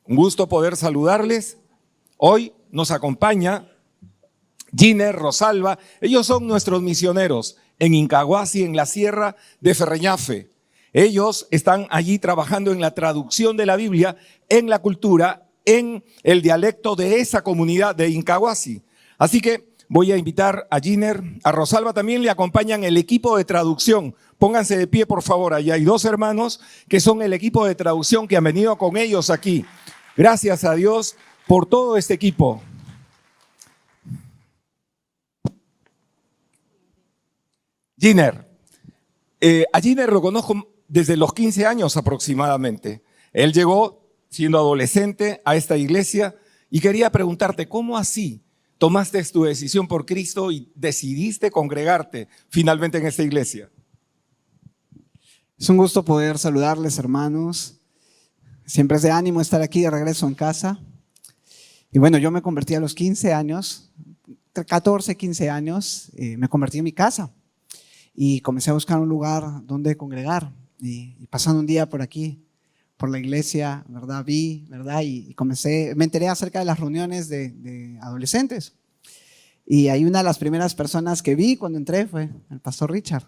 Un gusto poder saludarles. Hoy nos acompaña Giner, Rosalba. Ellos son nuestros misioneros en Incahuasi, en la sierra de Ferreñafe. Ellos están allí trabajando en la traducción de la Biblia, en la cultura, en el dialecto de esa comunidad de Incahuasi. Así que voy a invitar a Giner, a Rosalba también le acompañan el equipo de traducción. Pónganse de pie, por favor. Allá hay dos hermanos que son el equipo de traducción que han venido con ellos aquí. Gracias a Dios por todo este equipo. Giner. A Giner lo conozco desde los 15 años aproximadamente. Él llegó siendo adolescente a esta iglesia y quería preguntarte, ¿cómo así tomaste tu decisión por Cristo y decidiste congregarte finalmente en esta iglesia? Es un gusto poder saludarles, hermanos. Siempre es de ánimo estar aquí de regreso en casa. Y bueno, yo me convertí a los 15 años, 14, 15 años, me convertí en mi casa. Y comencé a buscar un lugar donde congregar. Y pasando un día por aquí, por la iglesia, ¿verdad? Vi, ¿verdad? Y me enteré acerca de las reuniones de adolescentes. Y ahí una de las primeras personas que vi cuando entré fue el pastor Richard,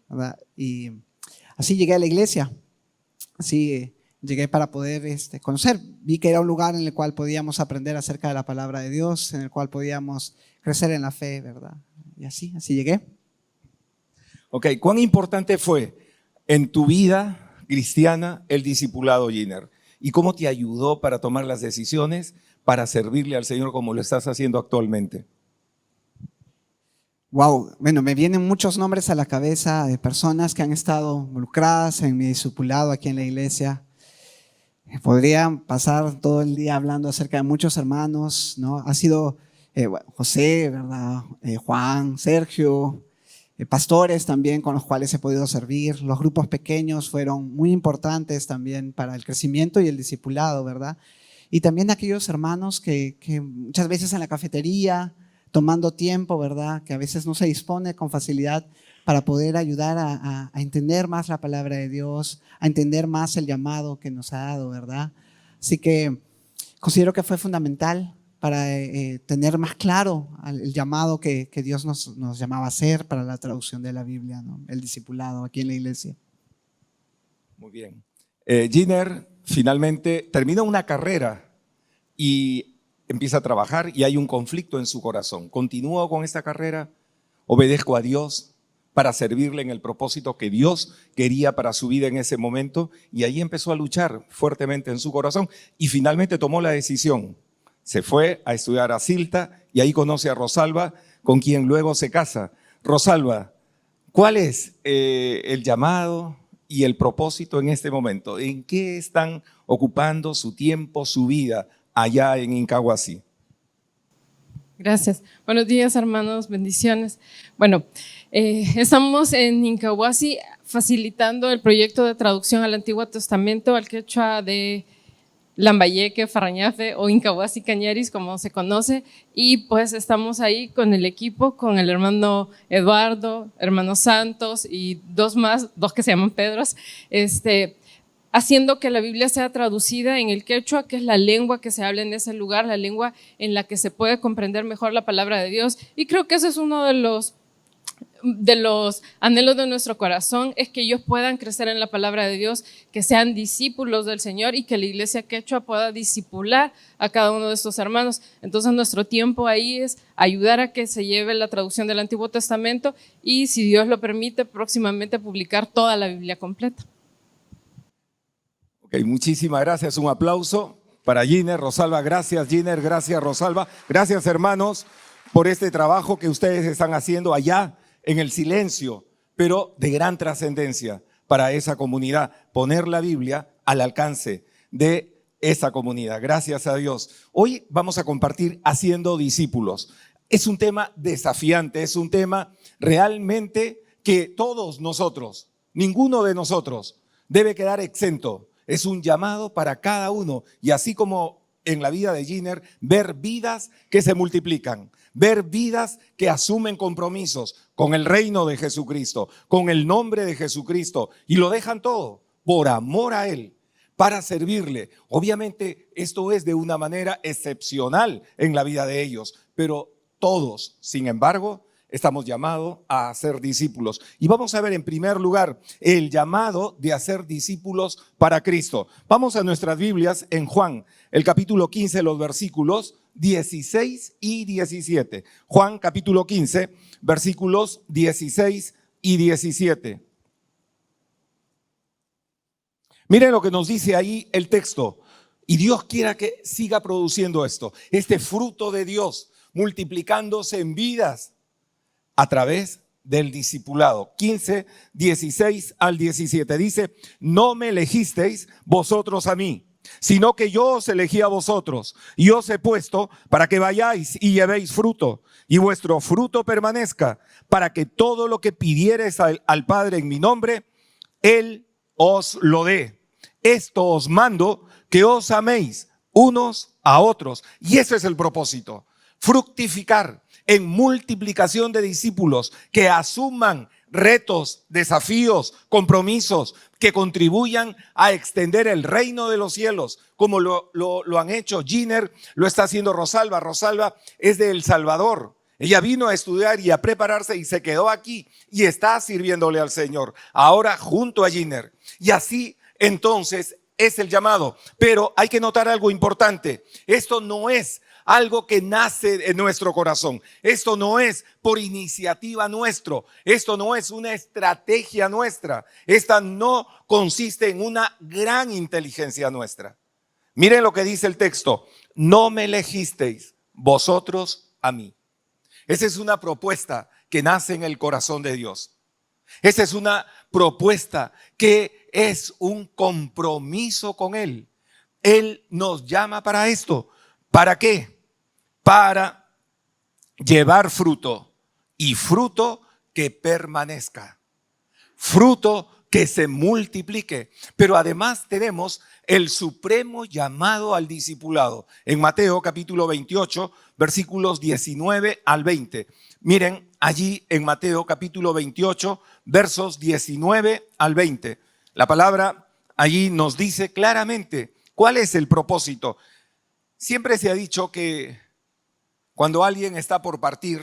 ¿verdad? Y así llegué a la iglesia. Así llegué para poder conocer. Vi que era un lugar en el cual podíamos aprender acerca de la palabra de Dios, en el cual podíamos crecer en la fe, ¿verdad? Y así llegué. Ok, ¿cuán importante fue en tu vida cristiana el discipulado, Giner? ¿Y cómo te ayudó para tomar las decisiones para servirle al Señor como lo estás haciendo actualmente? Wow, bueno, me vienen muchos nombres a la cabeza de personas que han estado involucradas en mi discipulado aquí en la iglesia. Podría pasar todo el día hablando acerca de muchos hermanos, ¿no? Ha sido José, ¿verdad? Juan, Sergio, pastores también con los cuales he podido servir. Los grupos pequeños fueron muy importantes también para el crecimiento y el discipulado, ¿verdad? Y también aquellos hermanos que muchas veces en la cafetería, tomando tiempo, ¿verdad? Que a veces no se dispone con facilidad para poder ayudar a entender más la palabra de Dios, a entender más el llamado que nos ha dado, ¿verdad? Así que considero que fue fundamental para tener más claro el llamado que Dios nos llamaba a hacer para la traducción de la Biblia, ¿no? El discipulado aquí en la iglesia. Muy bien. Giner finalmente termina una carrera y empieza a trabajar y hay un conflicto en su corazón. ¿Continúo con esta carrera? ¿Obedezco a Dios para servirle en el propósito que Dios quería para su vida en ese momento? Y ahí empezó a luchar fuertemente en su corazón y finalmente tomó la decisión. Se fue a estudiar a Silta y ahí conoce a Rosalba, con quien luego se casa. Rosalba, ¿cuál es el llamado y el propósito en este momento? ¿En qué están ocupando su tiempo, su vida allá en Incahuasi? Gracias. Buenos días, hermanos, bendiciones. Bueno, estamos en Incahuasi facilitando el proyecto de traducción al Antiguo Testamento al quechua de Lambayeque, Ferreñafe o Incahuasi Cañaris, como se conoce, y pues estamos ahí con el equipo, con el hermano Eduardo, hermano Santos y dos que se llaman Pedros, haciendo que la Biblia sea traducida en el quechua, que es la lengua que se habla en ese lugar, la lengua en la que se puede comprender mejor la palabra de Dios. Y creo que ese es uno de los anhelos de nuestro corazón, es que ellos puedan crecer en la palabra de Dios, que sean discípulos del Señor y que la iglesia quechua pueda discipular a cada uno de estos hermanos. Entonces nuestro tiempo ahí es ayudar a que se lleve la traducción del Antiguo Testamento y, si Dios lo permite, próximamente publicar toda la Biblia completa. Ok, muchísimas gracias. Un aplauso para Giner, Rosalba. Gracias, Giner. Gracias, Rosalba. Gracias, hermanos, por este trabajo que ustedes están haciendo allá en el silencio, pero de gran trascendencia para esa comunidad. Poner la Biblia al alcance de esa comunidad. Gracias a Dios. Hoy vamos a compartir haciendo discípulos. Es un tema desafiante, es un tema realmente que todos nosotros, ninguno de nosotros debe quedar exento. Es un llamado para cada uno y así como en la vida de Giner, ver vidas que se multiplican, ver vidas que asumen compromisos con el reino de Jesucristo, con el nombre de Jesucristo y lo dejan todo por amor a Él, para servirle. Obviamente esto es de una manera excepcional en la vida de ellos, pero todos, sin embargo, estamos llamados a ser discípulos. Y vamos a ver en primer lugar el llamado de hacer discípulos para Cristo. Vamos a nuestras Biblias en Juan, el capítulo 15, los versículos 16 y 17. Juan capítulo 15, versículos 16 y 17. Miren lo que nos dice ahí el texto. Y Dios quiera que siga produciendo esto, este fruto de Dios, multiplicándose en vidas a través del discipulado. 15, 16 al 17. Dice, no me elegisteis vosotros a mí, sino que yo os elegí a vosotros y os he puesto para que vayáis y llevéis fruto y vuestro fruto permanezca, para que todo lo que pidiereis al Padre en mi nombre, Él os lo dé. Esto os mando, que os améis unos a otros. Y ese es el propósito, fructificar en multiplicación de discípulos que asuman retos, desafíos, compromisos, que contribuyan a extender el reino de los cielos, como lo han hecho Giner, lo está haciendo Rosalba. Rosalba es de El Salvador. Ella vino a estudiar y a prepararse y se quedó aquí y está sirviéndole al Señor, ahora junto a Giner. Y así entonces es el llamado. Pero hay que notar algo importante. Esto no es algo que nace en nuestro corazón. Esto no es por iniciativa nuestra. Esto no es una estrategia nuestra. Esta no consiste en una gran inteligencia nuestra. Miren lo que dice el texto. No me elegisteis vosotros a mí. Esa es una propuesta que nace en el corazón de Dios. Esa es una propuesta que es un compromiso con Él. Él nos llama para esto. ¿Para qué? Para llevar fruto, y fruto que permanezca, fruto que se multiplique. Pero además tenemos el supremo llamado al discipulado en Mateo capítulo 28, versículos 19 al 20. Miren allí en Mateo capítulo 28, versos 19 al 20. La palabra allí nos dice claramente cuál es el propósito. Siempre se ha dicho que cuando alguien está por partir,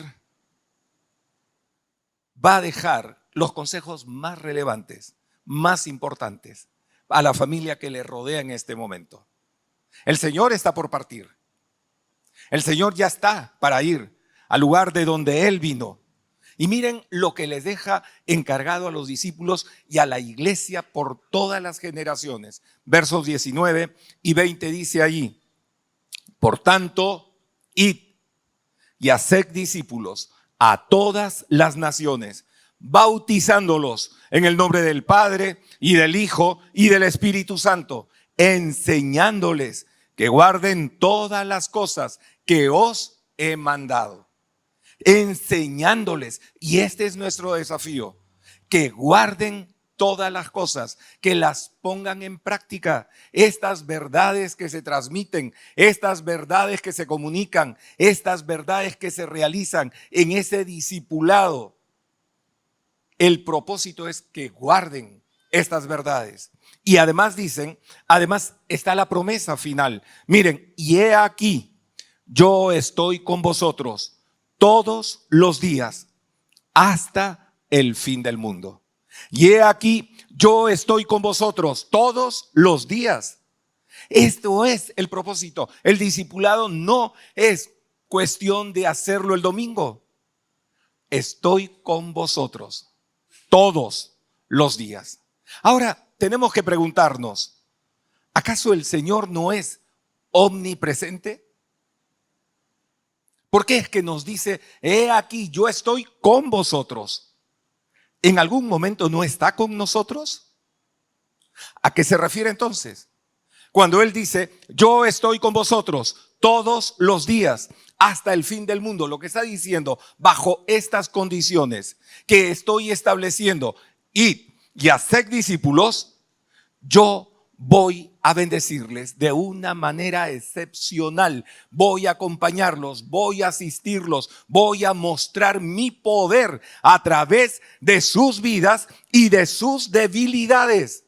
va a dejar los consejos más relevantes, más importantes a la familia que le rodea en este momento. El Señor está por partir. El Señor ya está para ir al lugar de donde Él vino. Y miren lo que les deja encargado a los discípulos y a la iglesia por todas las generaciones. Versos 19 y 20 dice allí: por tanto, id y haced discípulos a todas las naciones, bautizándolos en el nombre del Padre y del Hijo y del Espíritu Santo, enseñándoles que guarden todas las cosas que os he mandado. Enseñándoles, y este es nuestro desafío, que guarden todas las cosas, que las pongan en práctica. Estas verdades que se transmiten, estas verdades que se comunican, estas verdades que se realizan en ese discipulado. El propósito es que guarden estas verdades. Y además dicen, además está la promesa final. Miren, y he aquí, yo estoy con vosotros todos los días hasta el fin del mundo. Y he aquí, yo estoy con vosotros todos los días. Esto es el propósito. El discipulado no es cuestión de hacerlo el domingo. Estoy con vosotros todos los días. Ahora tenemos que preguntarnos, ¿acaso el Señor no es omnipresente? ¿Por qué es que nos dice, he aquí, yo estoy con vosotros? ¿En algún momento no está con nosotros? ¿A qué se refiere entonces? Cuando Él dice, yo estoy con vosotros todos los días hasta el fin del mundo, lo que está diciendo, bajo estas condiciones que estoy estableciendo, id y haced discípulos, yo voy a bendecirles de una manera excepcional. Voy a acompañarlos, voy a asistirlos, voy a mostrar mi poder a través de sus vidas y de sus debilidades.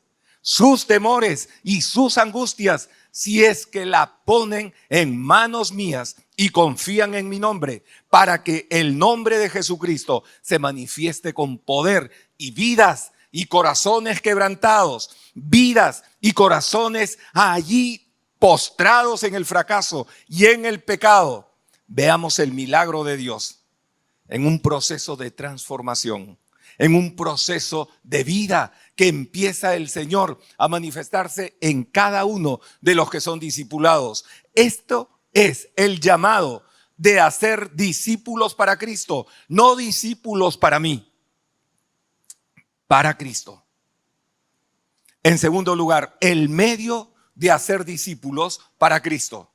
sus temores y sus angustias, si es que la ponen en manos mías y confían en mi nombre, para que el nombre de Jesucristo se manifieste con poder, y vidas y corazones quebrantados, vidas y corazones allí postrados en el fracaso y en el pecado, veamos el milagro de Dios en un proceso de transformación, en un proceso de vida que empieza el Señor a manifestarse en cada uno de los que son discipulados. Esto es el llamado de hacer discípulos para Cristo, no discípulos para mí, para Cristo. En segundo lugar, el medio de hacer discípulos para Cristo.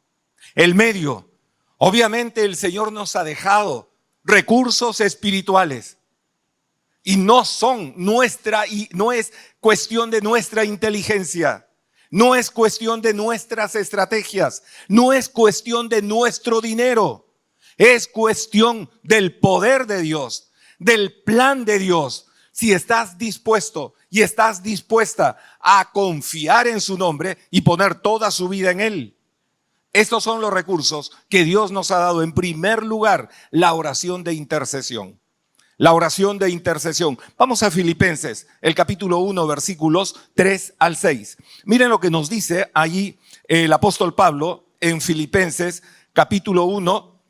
El medio. Obviamente el Señor nos ha dejado recursos espirituales y no son nuestra, y no es cuestión de nuestra inteligencia, no es cuestión de nuestras estrategias, no es cuestión de nuestro dinero, es cuestión del poder de Dios, del plan de Dios. Si estás dispuesto y estás dispuesta a confiar en su nombre y poner toda su vida en él. Estos son los recursos que Dios nos ha dado. En primer lugar, la oración de intercesión. La oración de intercesión. Vamos a Filipenses, el capítulo 1, versículos 3 al 6. Miren lo que nos dice allí el apóstol Pablo en Filipenses, capítulo 1,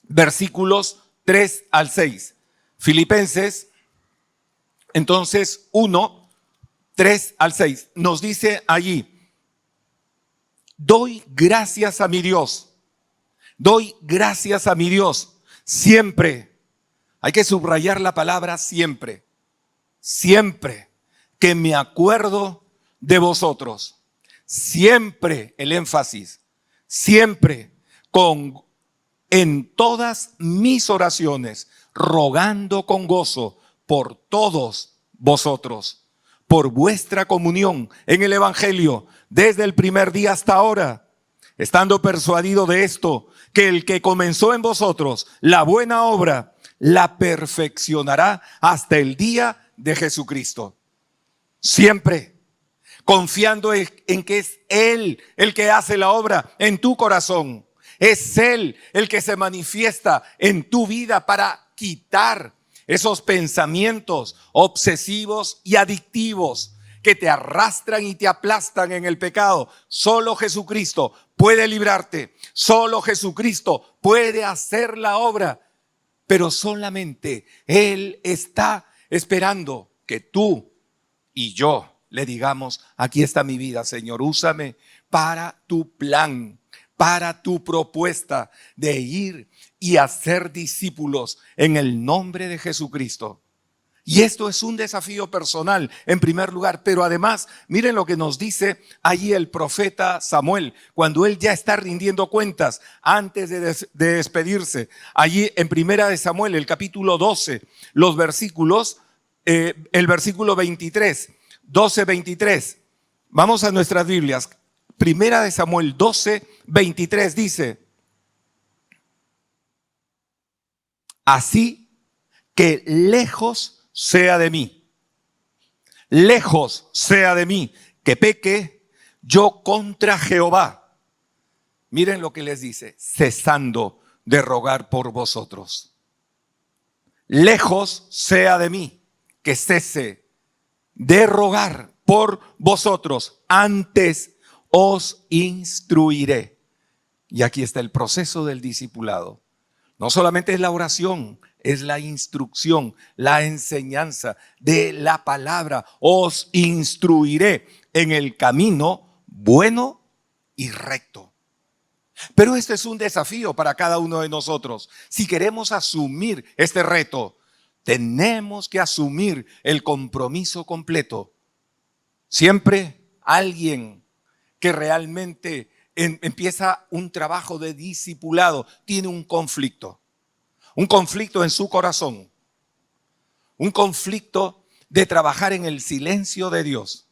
versículos 3 al 6. Filipenses, entonces 1, 3 al 6. Nos dice allí: doy gracias a mi Dios. Doy gracias a mi Dios siempre. Hay que subrayar la palabra siempre. Siempre que me acuerdo de vosotros. Siempre, el énfasis. Siempre en todas mis oraciones, rogando con gozo por todos vosotros, por vuestra comunión en el Evangelio, desde el primer día hasta ahora, estando persuadido de esto, que el que comenzó en vosotros la buena obra, la perfeccionará hasta el día de Jesucristo. Siempre confiando en que es Él el que hace la obra en tu corazón. Es Él el que se manifiesta en tu vida para quitar esos pensamientos obsesivos y adictivos que te arrastran y te aplastan en el pecado. Solo Jesucristo puede librarte. Solo Jesucristo puede hacer la obra. Pero solamente Él está esperando que tú y yo le digamos: aquí está mi vida, Señor, úsame para tu plan, para tu propuesta de ir y hacer discípulos en el nombre de Jesucristo. Y esto es un desafío personal en primer lugar, pero además miren lo que nos dice allí el profeta Samuel, cuando él ya está rindiendo cuentas antes de despedirse. Allí en primera de Samuel, el capítulo 12, los versículos, el versículo 23, 12, 23. Vamos a nuestras Biblias. Primera de Samuel 12, 23 dice: así que lejos sea de mí, lejos sea de mí, que peque yo contra Jehová. Miren lo que les dice: cesando de rogar por vosotros. Lejos sea de mí, que cese de rogar por vosotros, antes os instruiré. Y aquí está el proceso del discipulado. No solamente es la oración, es la instrucción, la enseñanza de la palabra. Os instruiré en el camino bueno y recto. Pero este es un desafío para cada uno de nosotros. Si queremos asumir este reto, tenemos que asumir el compromiso completo. Siempre alguien que realmente empieza un trabajo de discipulado tiene un conflicto en su corazón, un conflicto de trabajar en el silencio de Dios,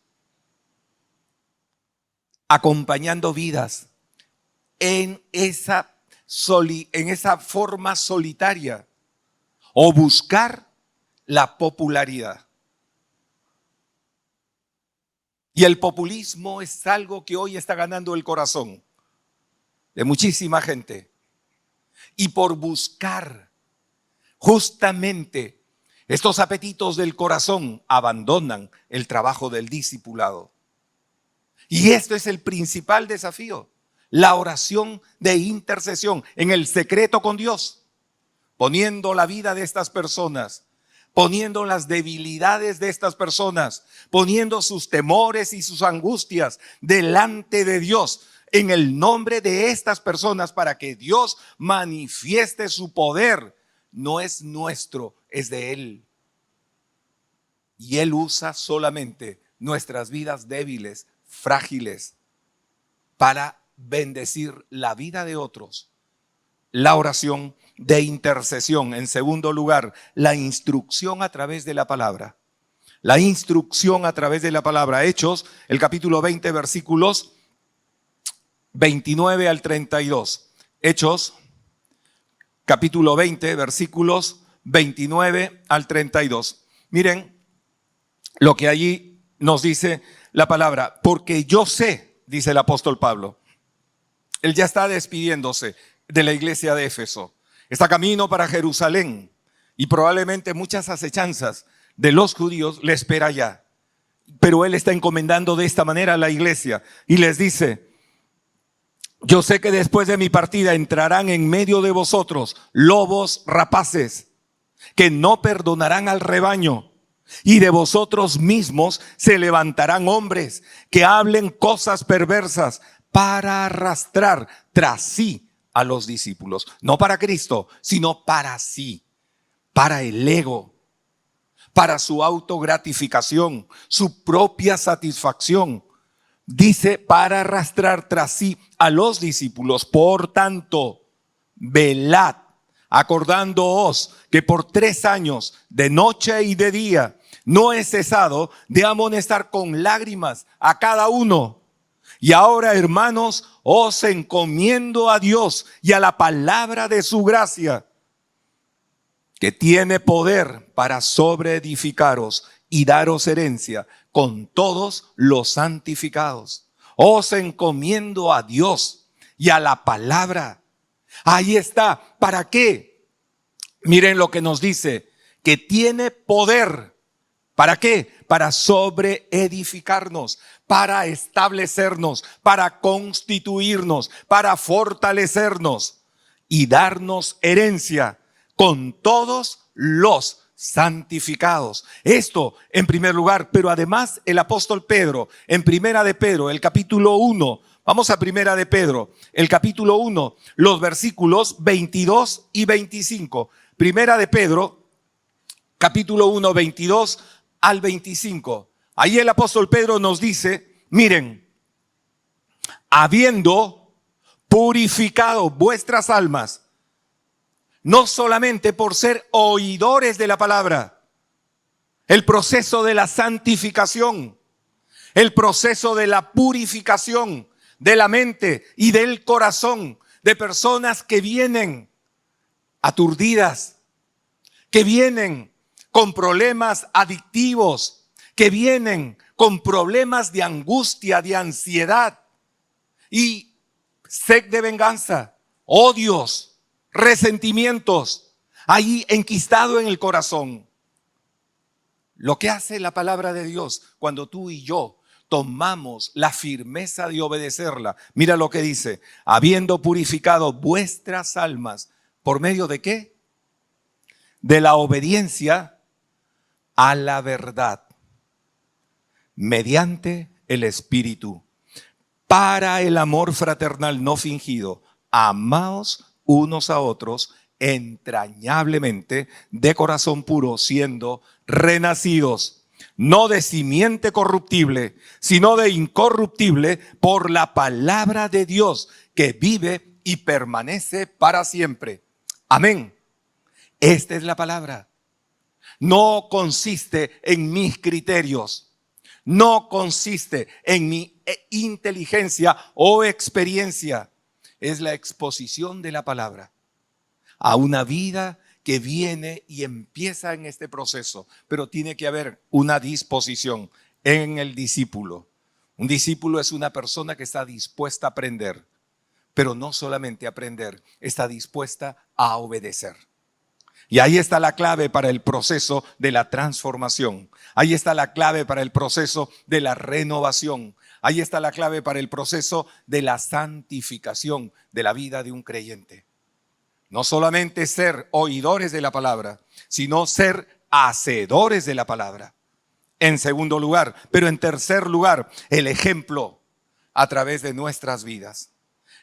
acompañando vidas en esa forma solitaria, o buscar la popularidad. Y el populismo es algo que hoy está ganando el corazón de muchísima gente. Y por buscar justamente estos apetitos del corazón, abandonan el trabajo del discipulado. Y esto es el principal desafío, la oración de intercesión en el secreto con Dios, poniendo la vida de estas personas, poniendo las debilidades de estas personas, poniendo sus temores y sus angustias delante de Dios en el nombre de estas personas para que Dios manifieste su poder. No es nuestro, es de Él. Y Él usa solamente nuestras vidas débiles, frágiles, para bendecir la vida de otros. La oración de intercesión. En segundo lugar, la instrucción a través de la palabra. La instrucción a través de la palabra. Hechos, el capítulo 20, versículos 29 al 32. Hechos, capítulo 20, versículos 29 al 32. Miren lo que allí nos dice la palabra. Porque yo sé, dice el apóstol Pablo, él ya está despidiéndose de la iglesia de Éfeso. Está camino para Jerusalén y probablemente muchas acechanzas de los judíos le espera ya. Pero él está encomendando de esta manera a la iglesia y les dice: yo sé que después de mi partida entrarán en medio de vosotros lobos rapaces que no perdonarán al rebaño, y de vosotros mismos se levantarán hombres que hablen cosas perversas para arrastrar tras sí a los discípulos. No para Cristo, sino para sí, para el ego, para su autogratificación, su propia satisfacción. Dice, para arrastrar tras sí a los discípulos. Por tanto, velad, acordándoos que por 3 años, de noche y de día, no he cesado de amonestar con lágrimas a cada uno. Y ahora, hermanos, os encomiendo a Dios y a la palabra de su gracia, que tiene poder para sobreedificaros y daros herencia con todos los santificados. Os encomiendo a Dios y a la palabra. Ahí está. ¿Para qué? Miren lo que nos dice, que tiene poder. ¿Para qué? Para sobreedificarnos, para establecernos, para constituirnos, para fortalecernos y darnos herencia con todos los santificados. Esto en primer lugar, pero además el apóstol Pedro, en Primera de Pedro, el capítulo 1, vamos a Primera de Pedro, el capítulo 1, los versículos 22 y 25. Primera de Pedro, capítulo 1, 22 al 25. Ahí el apóstol Pedro nos dice, miren, habiendo purificado vuestras almas, no solamente por ser oidores de la palabra, el proceso de la santificación, el proceso de la purificación de la mente y del corazón de personas que vienen aturdidas, que vienen con problemas adictivos, que vienen con problemas de angustia, de ansiedad y sed de venganza, odios, resentimientos, ahí enquistado en el corazón. Lo que hace la palabra de Dios cuando tú y yo tomamos la firmeza de obedecerla, mira lo que dice, habiendo purificado vuestras almas, ¿por medio de qué? De la obediencia a la verdad, mediante el Espíritu, para el amor fraternal no fingido, amaos unos a otros entrañablemente de corazón puro, siendo renacidos, no de simiente corruptible, sino de incorruptible, por la palabra de Dios, que vive y permanece para siempre. Amén. Esta es la palabra. No consiste en mis criterios, no consiste en mi inteligencia o experiencia. Es la exposición de la palabra a una vida que viene y empieza en este proceso, pero tiene que haber una disposición en el discípulo. Un discípulo es una persona que está dispuesta a aprender, pero no solamente a aprender, está dispuesta a obedecer. Y ahí está la clave para el proceso de la transformación. Ahí está la clave para el proceso de la renovación. Ahí está la clave para el proceso de la santificación de la vida de un creyente. No solamente ser oidores de la palabra, sino ser hacedores de la palabra. En segundo lugar, pero en tercer lugar, el ejemplo a través de nuestras vidas.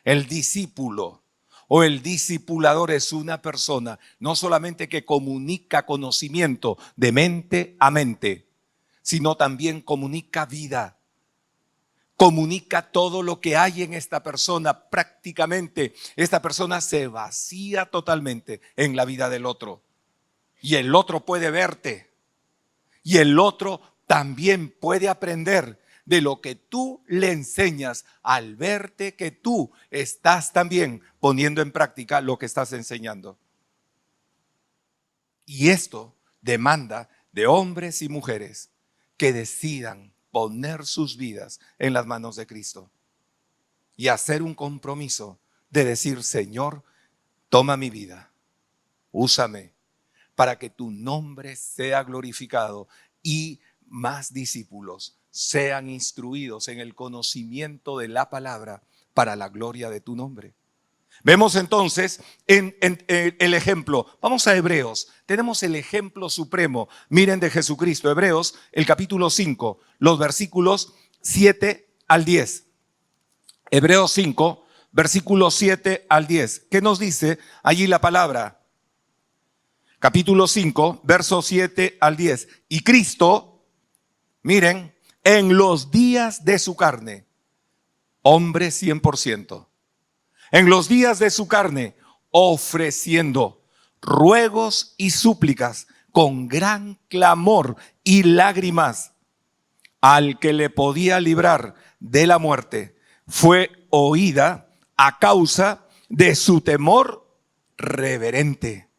El discípulo o el discipulador es una persona no solamente que comunica conocimiento de mente a mente, sino también comunica vida. Comunica todo lo que hay en esta persona. Prácticamente esta persona se vacía totalmente en la vida del otro. Y el otro puede verte. Y el otro también puede aprender de lo que tú le enseñas al verte que tú estás también poniendo en práctica lo que estás enseñando. Y esto demanda de hombres y mujeres que decidan poner sus vidas en las manos de Cristo y hacer un compromiso de decir: Señor, toma mi vida, úsame para que tu nombre sea glorificado y más discípulos sean instruidos en el conocimiento de la palabra para la gloria de tu nombre. Vemos entonces en el ejemplo. Vamos a Hebreos. Tenemos el ejemplo supremo. Miren, de Jesucristo. Hebreos, el capítulo 5, los versículos 7 al 10. Hebreos 5, versículos 7 al 10. ¿Qué nos dice allí la palabra? Capítulo 5, versos 7 al 10. Y Cristo, miren, en los días de su carne, hombre 100%. En los días de su carne, ofreciendo ruegos y súplicas con gran clamor y lágrimas al que le podía librar de la muerte, fue oída a causa de su temor reverente.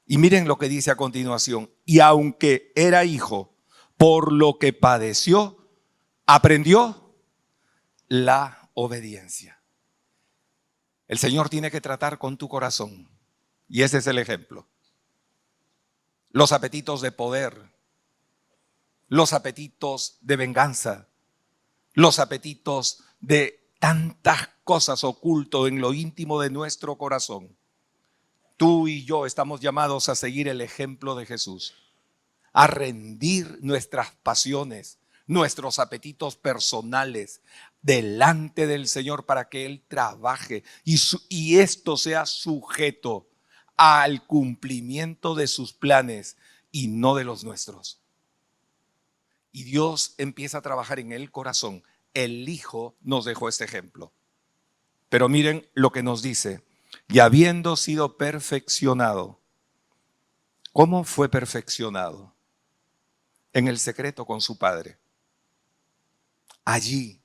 Y miren lo que dice a continuación: y aunque era hijo, por lo que padeció, aprendió la obediencia. El Señor tiene que tratar con tu corazón. Y ese es el ejemplo. Los apetitos de poder, los apetitos de venganza, los apetitos de tantas cosas ocultos en lo íntimo de nuestro corazón. Tú y yo estamos llamados a seguir el ejemplo de Jesús, a rendir nuestras pasiones, nuestros apetitos personales delante del Señor para que Él trabaje y esto sea sujeto al cumplimiento de sus planes y no de los nuestros. Y Dios empieza a trabajar en el corazón. El Hijo nos dejó este ejemplo. Pero miren lo que nos dice: y habiendo sido perfeccionado. ¿Cómo fue perfeccionado? En el secreto con su Padre. Allí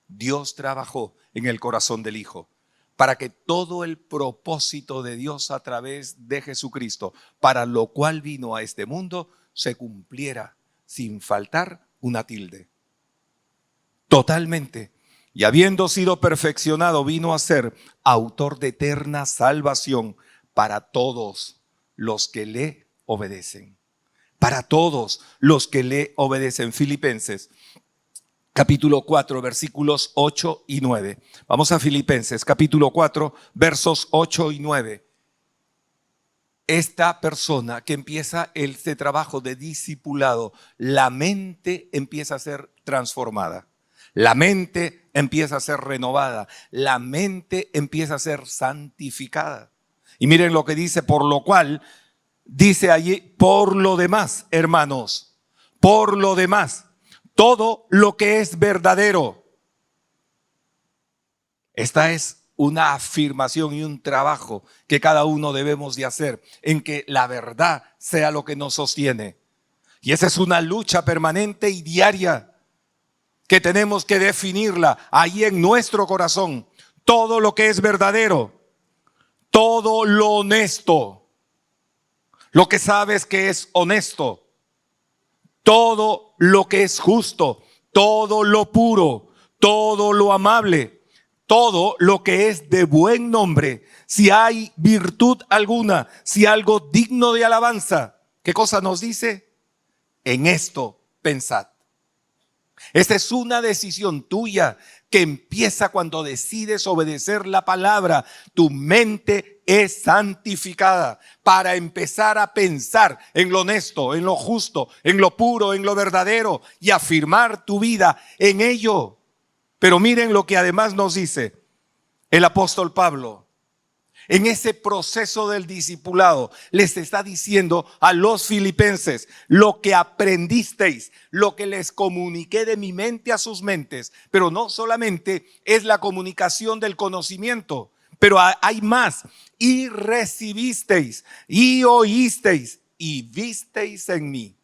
Dios trabajó en el corazón del Hijo para que todo el propósito de Dios a través de Jesucristo, para lo cual vino a este mundo, se cumpliera sin faltar una tilde. Totalmente. Y habiendo sido perfeccionado, vino a ser autor de eterna salvación para todos los que le obedecen. Para todos los que le obedecen. Filipenses, capítulo 4, versículos 8 y 9. Vamos a Filipenses, capítulo 4, versos 8 y 9. Esta persona que empieza este trabajo de discipulado, la mente empieza a ser transformada. La mente empieza a ser renovada. La mente empieza a ser santificada. Y miren lo que dice: por lo cual, dice allí, por lo demás, hermanos, por lo demás, todo lo que es verdadero. Esta es una afirmación y un trabajo que cada uno debemos de hacer, en que la verdad sea lo que nos sostiene. Y esa es una lucha permanente y diaria que tenemos que definirla ahí en nuestro corazón. Todo lo que es verdadero, todo lo honesto, lo que sabes que es honesto, todo lo que es justo, todo lo puro, todo lo amable, todo lo que es de buen nombre, si hay virtud alguna, si algo digno de alabanza, ¿qué cosa nos dice? En esto pensad. Esta es una decisión tuya que empieza cuando decides obedecer la palabra. Tu mente es santificada para empezar a pensar en lo honesto, en lo justo, en lo puro, en lo verdadero y afirmar tu vida en ello. Pero miren lo que además nos dice el apóstol Pablo. En ese proceso del discipulado les está diciendo a los filipenses: lo que aprendisteis, lo que les comuniqué de mi mente a sus mentes. Pero no solamente es la comunicación del conocimiento, pero hay más. Y recibisteis, y oísteis, y visteis en mí.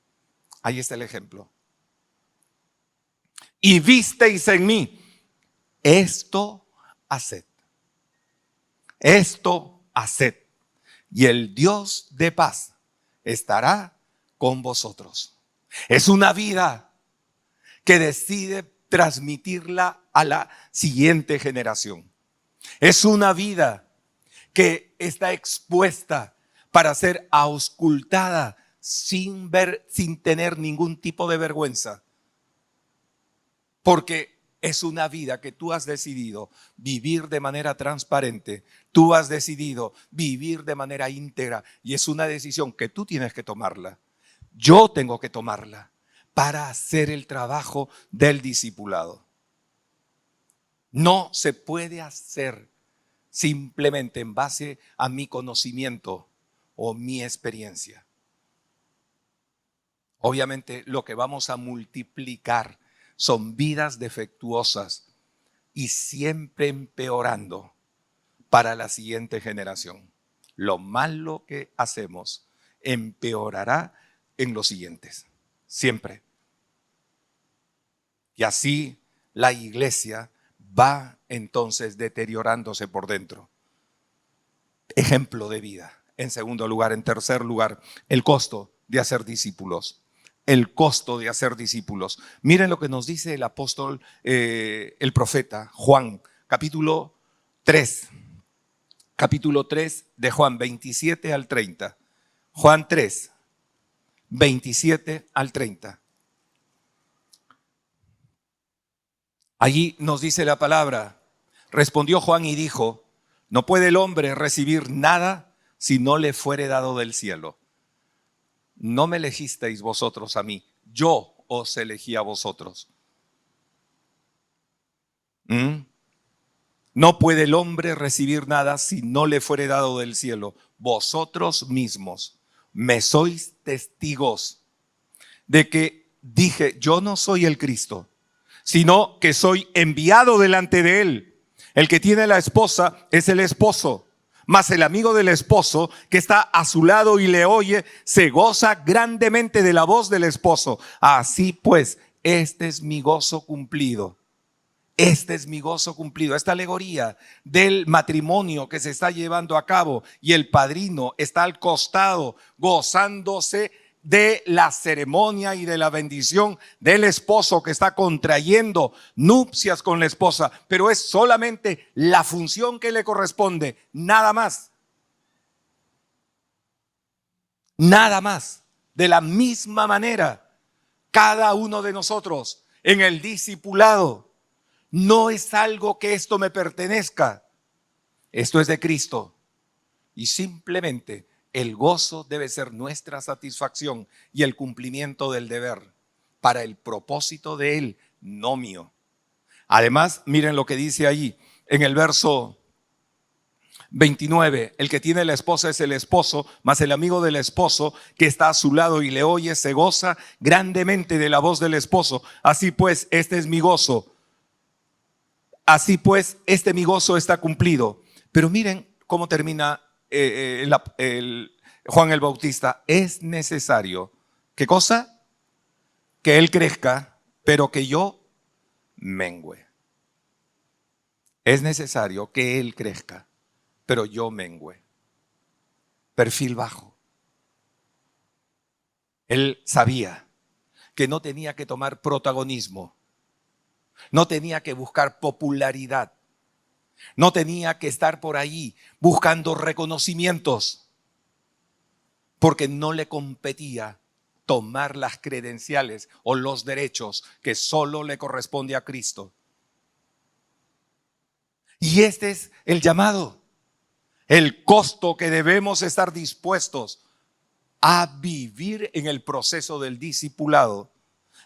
Ahí está el ejemplo. Y visteis en mí. Esto haced. Esto haced, y el Dios de paz estará con vosotros. Es una vida que decide transmitirla a la siguiente generación. Es una vida que está expuesta para ser auscultada sin tener ningún tipo de vergüenza. Porque es una vida que tú has decidido vivir de manera transparente. Tú has decidido vivir de manera íntegra. Y es una decisión que tú tienes que tomarla. Yo tengo que tomarla para hacer el trabajo del discipulado. No se puede hacer simplemente en base a mi conocimiento o mi experiencia. Obviamente lo que vamos a multiplicar son vidas defectuosas y siempre empeorando para la siguiente generación. Lo malo que hacemos empeorará en los siguientes, siempre. Y así la iglesia va entonces deteriorándose por dentro. Ejemplo de vida. En segundo lugar, en tercer lugar, el costo de hacer discípulos. El costo de hacer discípulos. Miren lo que nos dice el apóstol, el profeta Juan, capítulo 3 de Juan, 27 al 30. Juan 3, 27 al 30. Allí nos dice la palabra: respondió Juan y dijo: no puede el hombre recibir nada si no le fuere dado del cielo. No me elegisteis vosotros a mí, yo os elegí a vosotros. No puede el hombre recibir nada si no le fuere dado del cielo. Vosotros mismos me sois testigos de que dije: yo no soy el Cristo, sino que soy enviado delante de él. El que tiene la esposa es el esposo, mas el amigo del esposo que está a su lado y le oye, se goza grandemente de la voz del esposo. Así pues, este es mi gozo cumplido. Este es mi gozo cumplido. Esta alegoría del matrimonio que se está llevando a cabo y el padrino está al costado gozándose de la ceremonia y de la bendición del esposo que está contrayendo nupcias con la esposa, pero es solamente la función que le corresponde, nada más. Nada más. De la misma manera, cada uno de nosotros en el discipulado, no es algo que esto me pertenezca. Esto es de Cristo. Y simplemente el gozo debe ser nuestra satisfacción y el cumplimiento del deber para el propósito de Él, no mío. Además, miren lo que dice allí en el verso 29. El que tiene la esposa es el esposo, mas el amigo del esposo que está a su lado y le oye se goza grandemente de la voz del esposo. Así pues, este es mi gozo. Así pues, mi gozo está cumplido. Pero miren cómo termina Juan el Bautista. Es necesario, ¿qué cosa? Que él crezca, pero que yo mengüe. Es necesario que él crezca, pero yo mengüe. Perfil bajo. Él sabía que no tenía que tomar protagonismo, No tenía que buscar popularidad. No tenía que estar por ahí buscando reconocimientos, porque no le competía tomar las credenciales o los derechos que solo le corresponde a Cristo. Y este es el llamado, el costo que debemos estar dispuestos a vivir en el proceso del discipulado.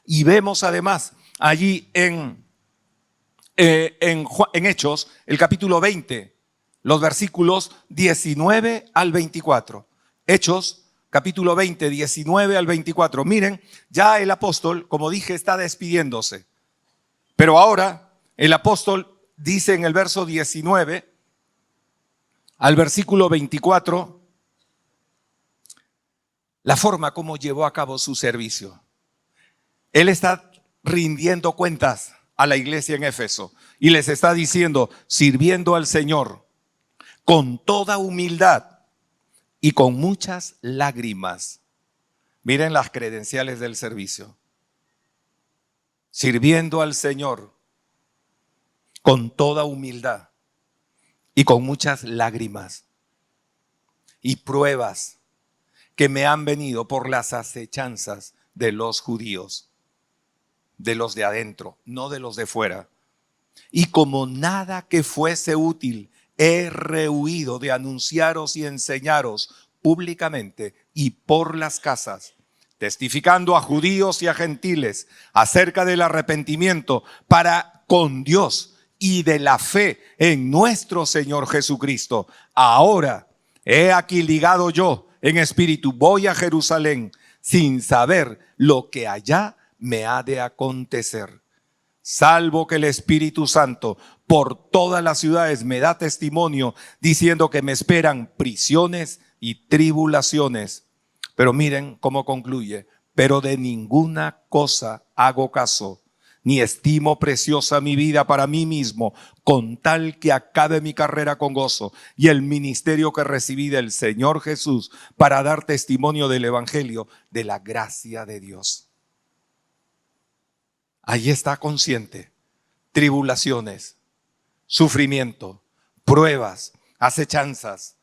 Y vemos además allí en Hechos, el capítulo 20, los versículos 19 al 24. Hechos, capítulo 20, 19 al 24. Miren, ya el apóstol, como dije, está despidiéndose. Pero ahora el apóstol dice en el verso 19 al versículo 24, la forma como llevó a cabo su servicio. Él está rindiendo cuentas a la iglesia en Éfeso y les está diciendo, sirviendo al Señor con toda humildad y con muchas lágrimas. Miren las credenciales del servicio. Sirviendo al Señor con toda humildad y con muchas lágrimas y pruebas que me han venido por las acechanzas de los judíos, de los de adentro, no de los de fuera. Y como nada que fuese útil, he rehuido de anunciaros y enseñaros públicamente y por las casas, testificando a judíos y a gentiles acerca del arrepentimiento para con Dios y de la fe en nuestro Señor Jesucristo. Ahora he aquí ligado yo en espíritu, voy a Jerusalén sin saber lo que allá me ha de acontecer, salvo que el Espíritu Santo por todas las ciudades me da testimonio diciendo que me esperan prisiones y tribulaciones. Pero miren cómo concluye, pero de ninguna cosa hago caso, ni estimo preciosa mi vida para mí mismo, con tal que acabe mi carrera con gozo y el ministerio que recibí del Señor Jesús para dar testimonio del Evangelio de la gracia de Dios. Ahí está consciente, tribulaciones, sufrimiento, pruebas, acechanzas.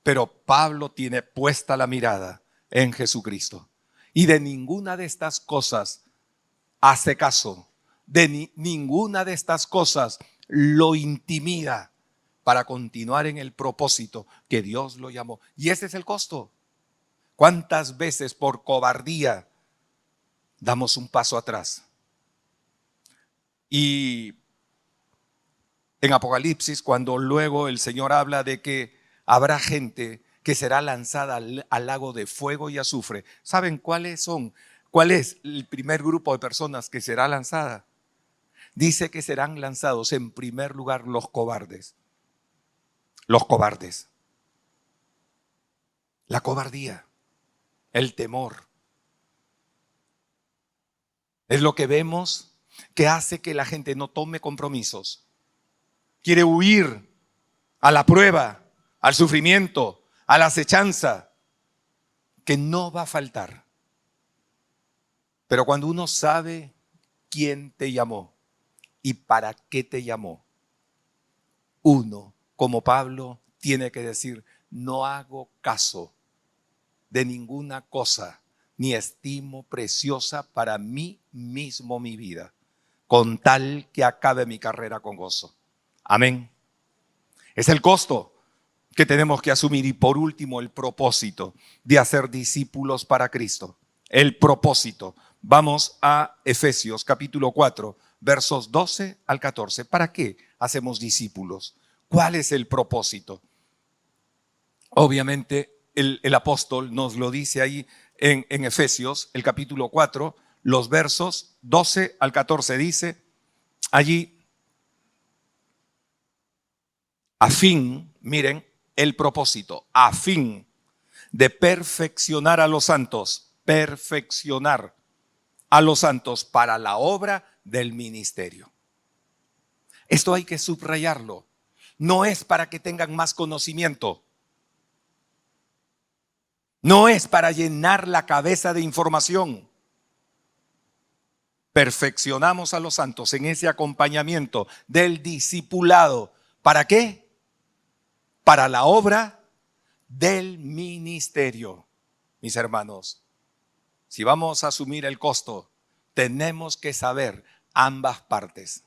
Pero Pablo tiene puesta la mirada en Jesucristo. Y de ninguna de estas cosas hace caso. De ninguna de estas cosas lo intimida para continuar en el propósito que Dios lo llamó. Y ese es el costo. ¿Cuántas veces por cobardía damos un paso atrás? Y en Apocalipsis, cuando luego el Señor habla de que habrá gente que será lanzada al lago de fuego y azufre, ¿saben cuáles son? ¿Cuál es el primer grupo de personas que será lanzada? Dice que serán lanzados en primer lugar los cobardes. Los cobardes. La cobardía, el temor. Es lo que vemos que hace que la gente no tome compromisos. Quiere huir a la prueba, al sufrimiento, a la acechanza, que no va a faltar. Pero cuando uno sabe quién te llamó y para qué te llamó, uno, como Pablo, tiene que decir, no hago caso de ninguna cosa, ni estimo preciosa para mí mismo mi vida, con tal que acabe mi carrera con gozo. Amén. Es el costo que tenemos que asumir. Y por último, el propósito de hacer discípulos para Cristo. El propósito. Vamos a Efesios capítulo 4, versos 12 al 14. ¿Para qué hacemos discípulos? ¿Cuál es el propósito? Obviamente el apóstol nos lo dice ahí en Efesios, el capítulo 4, los versos 12 al 14. Dice allí, a fin, miren el propósito, a fin de perfeccionar a los santos, perfeccionar a los santos para la obra del ministerio. Esto hay que subrayarlo. No es para que tengan más conocimiento. No es para llenar la cabeza de información. perfeccionamos a los santos en ese acompañamiento del discipulado. ¿Para qué? Para la obra del ministerio. Mis hermanos, si vamos a asumir el costo, tenemos que saber ambas partes.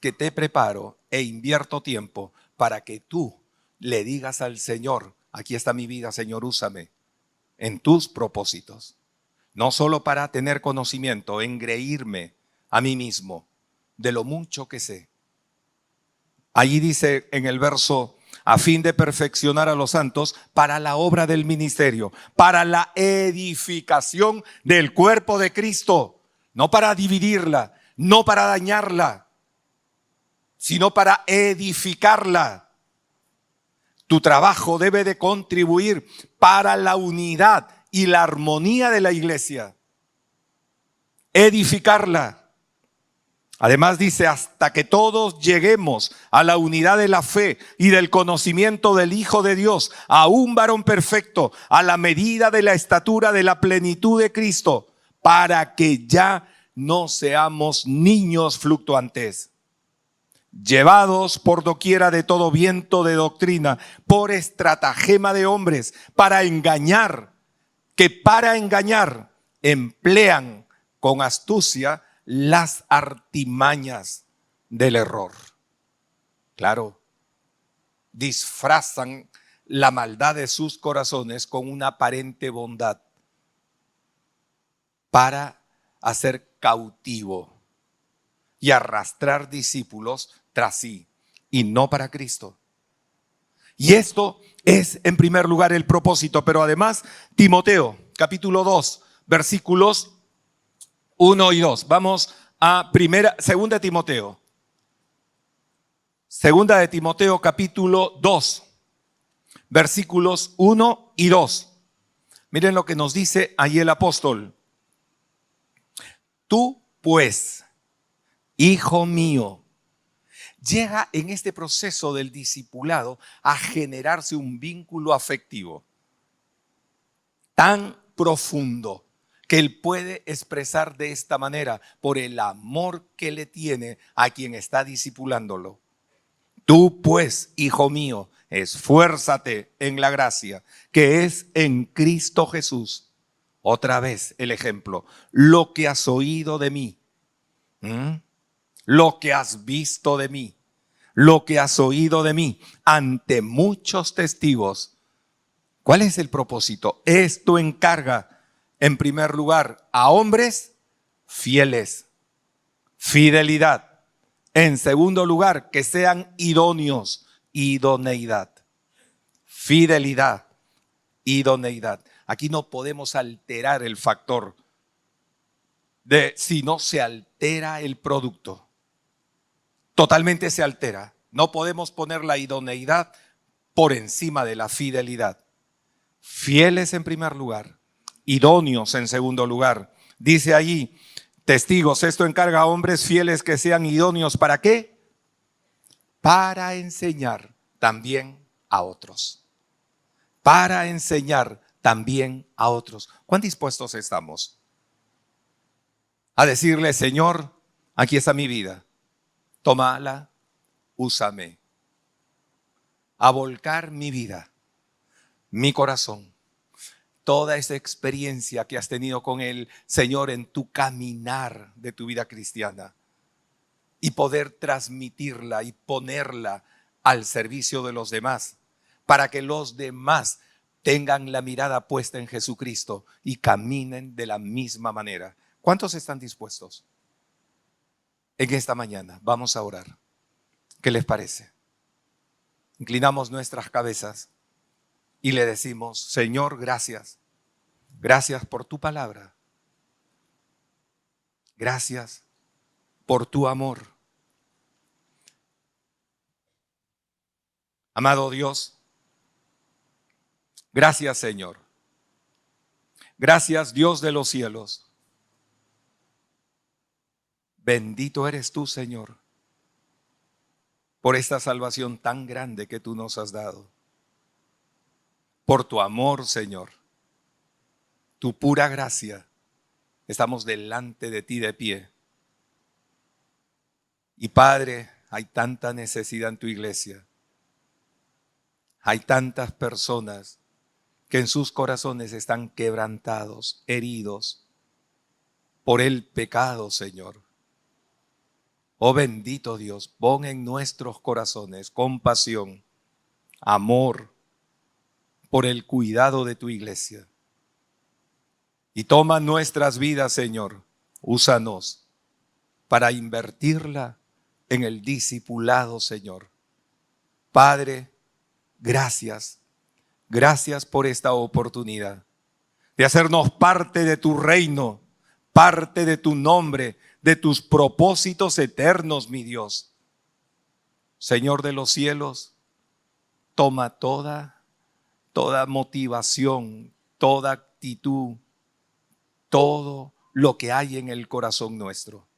Que te preparo e invierto tiempo para que tú le digas al Señor: aquí está mi vida, Señor, úsame en tus propósitos. No solo para tener conocimiento, engreírme a mí mismo de lo mucho que sé. Allí dice en el verso: a fin de perfeccionar a los santos para la obra del ministerio, para la edificación del cuerpo de Cristo, no para dividirla, no para dañarla, sino para edificarla. Tu trabajo debe de contribuir para la unidad y la armonía de la iglesia. Edificarla. Además dice: hasta que todos lleguemos a la unidad de la fe y del conocimiento del Hijo de Dios, a un varón perfecto, a la medida de la estatura de la plenitud de Cristo, para que ya no seamos niños fluctuantes, llevados por doquiera de todo viento de doctrina, por estratagema de hombres, para engañar, que para engañar emplean con astucia las artimañas del error. Claro, disfrazan la maldad de sus corazones con una aparente bondad para hacer cautivo y arrastrar discípulos tras sí, y no para Cristo. Y esto es en primer lugar el propósito, pero además Timoteo, capítulo 2, versículos 1 y 2. Vamos a segunda de Timoteo. Segunda de Timoteo, capítulo 2, versículos 1 y 2. Miren lo que nos dice ahí el apóstol. Tú, pues, hijo mío, llega en este proceso del discipulado a generarse un vínculo afectivo tan profundo que él puede expresar de esta manera por el amor que le tiene a quien está discipulándolo. Tú pues, hijo mío, esfuérzate en la gracia que es en Cristo Jesús. Otra vez el ejemplo: lo que has oído de mí, lo que has visto de mí, lo que has oído de mí ante muchos testigos. ¿Cuál es el propósito? Esto encarga en primer lugar a hombres fieles, fidelidad. En segundo lugar, que sean idóneos, idoneidad. Fidelidad, idoneidad. Aquí no podemos alterar el factor de si no se altera el producto. Totalmente se altera. No podemos poner la idoneidad por encima de la fidelidad. Fieles en primer lugar, idóneos en segundo lugar. Dice allí: testigos, esto encarga a hombres fieles que sean idóneos. ¿Para qué? Para enseñar también a otros. Para enseñar también a otros. ¿Cuán dispuestos estamos a decirle: Señor, aquí está mi vida, tómala, úsame? A volcar mi vida, mi corazón, toda esa experiencia que has tenido con el Señor en tu caminar de tu vida cristiana, y poder transmitirla y ponerla al servicio de los demás, para que los demás tengan la mirada puesta en Jesucristo y caminen de la misma manera. ¿Cuántos están dispuestos? En esta mañana vamos a orar. ¿Qué les parece? Inclinamos nuestras cabezas y le decimos: Señor, gracias. Gracias por tu palabra. Gracias por tu amor. Amado Dios, gracias, Señor. Gracias, Dios de los cielos. Bendito eres tú, Señor, por esta salvación tan grande que tú nos has dado. Por tu amor, Señor, tu pura gracia estamos delante de ti de pie. Y Padre, hay tanta necesidad en tu iglesia. Hay tantas personas que en sus corazones están quebrantados, heridos por el pecado, Señor. Oh bendito Dios, pon en nuestros corazones compasión, amor por el cuidado de tu iglesia. Y toma nuestras vidas, Señor, úsanos para invertirla en el discipulado, Señor. Padre, gracias. Gracias por esta oportunidad de hacernos parte de tu reino, parte de tu nombre, de tus propósitos eternos, mi Dios. Señor de los cielos, toma toda motivación, toda actitud, todo lo que hay en el corazón nuestro.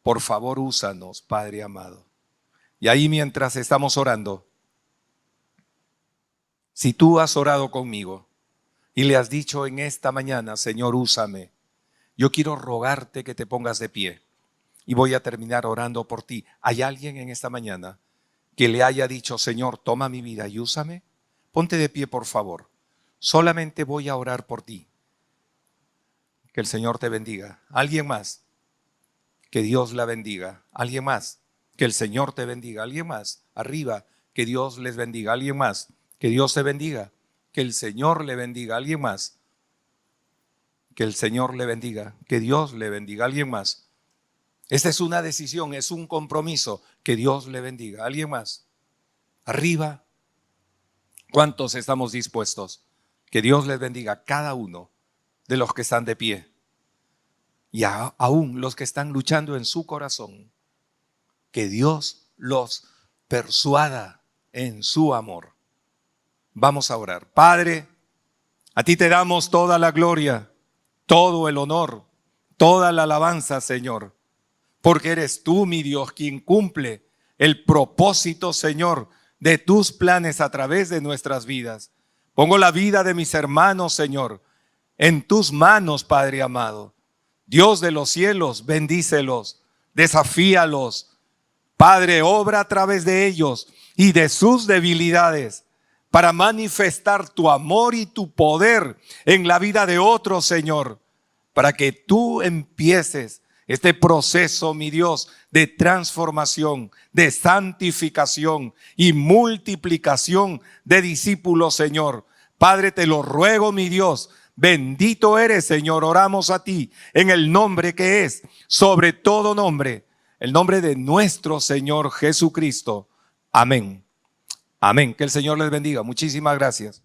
Por favor, úsanos, Padre amado. Y ahí mientras estamos orando, si tú has orado conmigo y le has dicho en esta mañana, Señor, úsame, yo quiero rogarte que te pongas de pie y voy a terminar orando por ti. ¿Hay alguien en esta mañana que le haya dicho, Señor, toma mi vida y úsame? Ponte de pie, por favor. Solamente voy a orar por ti. Que el Señor te bendiga. ¿Alguien más? Que Dios la bendiga. ¿Alguien más? Que el Señor te bendiga. ¿Alguien más? Arriba, que Dios les bendiga. ¿Alguien más? Que Dios te bendiga. Que el Señor le bendiga. ¿Alguien más? Que el Señor le bendiga. Que Dios le bendiga. ¿Alguien más? Esta es una decisión, es un compromiso. Que Dios le bendiga. ¿Alguien más? Arriba. ¿Cuántos estamos dispuestos? Que Dios les bendiga a cada uno de los que están de pie. Y aún los que están luchando en su corazón. Que Dios los persuada en su amor. Vamos a orar. Padre, a ti te damos toda la gloria, todo el honor, toda la alabanza, Señor, porque eres tú, mi Dios, quien cumple el propósito, Señor, de tus planes a través de nuestras vidas. Pongo la vida de mis hermanos, Señor, en tus manos, Padre amado. Dios de los cielos, bendícelos, desafíalos. Padre, obra a través de ellos y de sus debilidades para manifestar tu amor y tu poder en la vida de otros, Señor, para que tú empieces este proceso, mi Dios, de transformación, de santificación y multiplicación de discípulos, Señor. Padre, te lo ruego, mi Dios, bendito eres, Señor, oramos a ti en el nombre que es sobre todo nombre, el nombre de nuestro Señor Jesucristo. Amén. Amén. Que el Señor les bendiga. Muchísimas gracias.